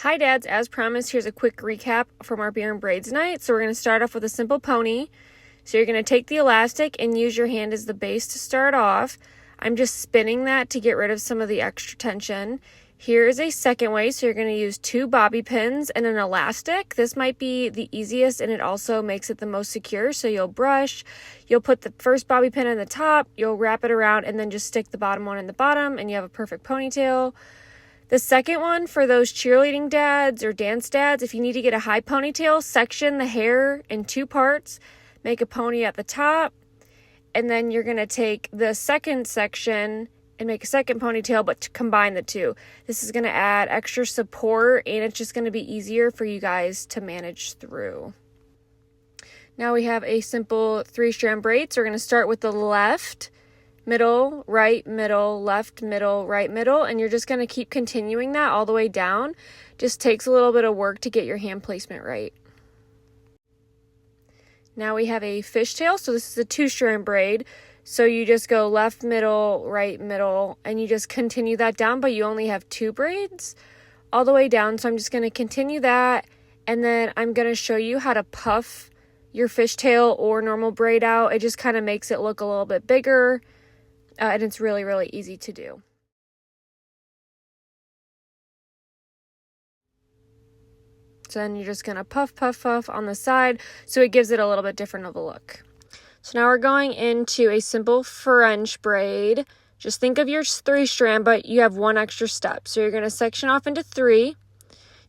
Hi dads, as promised, here's a quick recap from our beer and braids night. So we're going to start off with a simple pony. So you're going to take the elastic and use your hand as the base to start off. I'm just spinning that to get rid of some of the extra tension. Here is a second way. So you're going to use 2 bobby pins and an elastic. This might be the easiest and it also makes it the most secure. So you'll brush, you'll put the first bobby pin in the top, you'll wrap it around and then just stick the bottom one in the bottom and you have a perfect ponytail. The second one, for those cheerleading dads or dance dads, if you need to get a high ponytail, section the hair in 2 parts, make a pony at the top, and then you're going to take the second section and make a second ponytail, but to combine the 2. This is going to add extra support, and it's just going to be easier for you guys to manage through. Now we have a simple 3-strand braid, so we're going to start with the left, middle, right, middle, left, middle, right, middle, and you're just going to keep continuing that all the way down. Just takes a little bit of work to get your hand placement right. Now we have a fishtail, so this is a 2-strand braid, so you just go left, middle, right, middle, and you just continue that down, but you only have 2 braids all the way down, so I'm just going to continue that, and then I'm going to show you how to puff your fishtail or normal braid out. It just kind of makes it look a little bit bigger. And it's really, really easy to do. So then you're just going to puff, puff, puff on the side so it gives it a little bit different of a look. So now we're going into a simple French braid. Just think of your 3-strand, but you have 1 extra step. So you're going to section off into 3.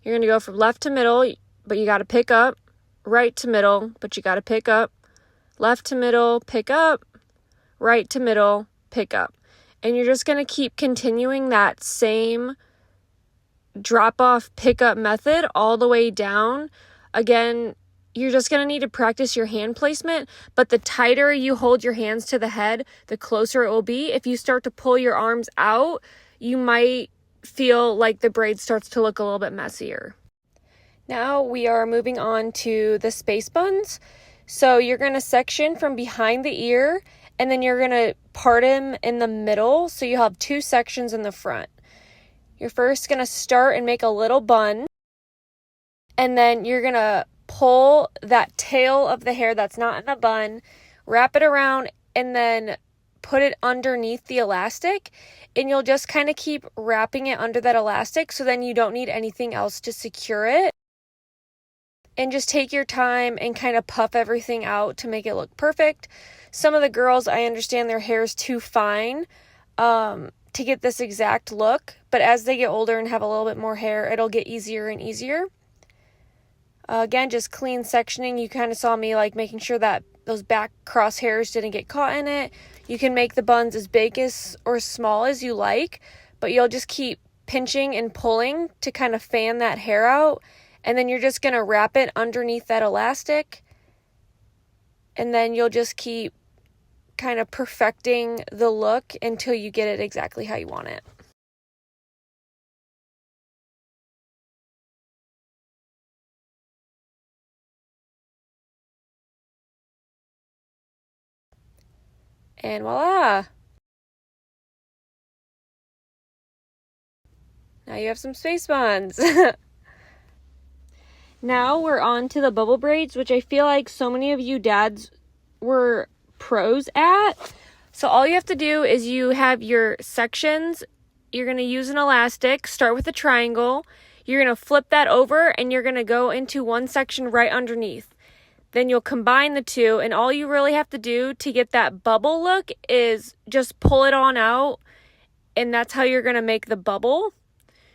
You're going to go from left to middle, but you got to pick up. Right to middle, but you got to pick up. Left to middle, pick up. Right to middle, pick up, and you're just going to keep continuing that same drop off pickup method all the way down. Again, you're just going to need to practice your hand placement, but the tighter you hold your hands to the head, the closer it will be. If you start to pull your arms out, you might feel like the braid starts to look a little bit messier. Now we are moving on to the space buns. So you're going to section from behind the ear, and then you're going to part them in the middle, so you have 2 sections in the front. You're first going to start and make a little bun, and then you're going to pull that tail of the hair that's not in the bun, wrap it around, and then put it underneath the elastic, and you'll just kind of keep wrapping it under that elastic, so then you don't need anything else to secure it. And just take your time and kind of puff everything out to make it look perfect. Some of the girls, I understand their hair is too fine to get this exact look. But as they get older and have a little bit more hair, it'll get easier and easier. Again, just clean sectioning. You kind of saw me like making sure that those back cross hairs didn't get caught in it. You can make the buns as big as or small as you like, but you'll just keep pinching and pulling to kind of fan that hair out. And then you're just going to wrap it underneath that elastic. And then you'll just keep kind of perfecting the look until you get it exactly how you want it. And voila! Now you have some space buns. Now we're on to the bubble braids, which I feel like so many of you dads were pros at. So all you have to do is you have your sections. You're going to use an elastic, start with a triangle. You're going to flip that over and you're going to go into 1 section right underneath. Then you'll combine the 2, and all you really have to do to get that bubble look is just pull it on out, and that's how you're going to make the bubble.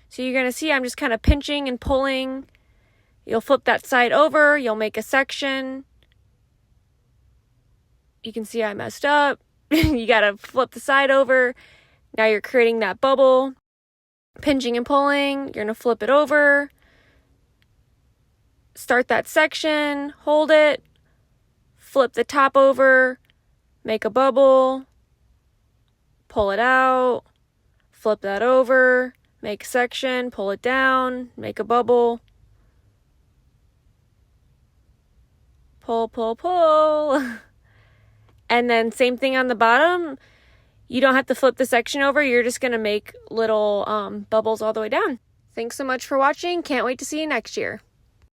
So you're going to see I'm just kind of pinching and pulling. You'll flip that side over, you'll make a section. You can see I messed up. You gotta flip the side over. Now you're creating that bubble. Pinching and pulling, you're gonna flip it over. Start that section, hold it, flip the top over, make a bubble, pull it out, flip that over, make a section, pull it down, make a bubble. Pull, pull, pull. And then same thing on the bottom. You don't have to flip the section over. You're just going to make little bubbles all the way down. Thanks so much for watching. Can't wait to see you next year.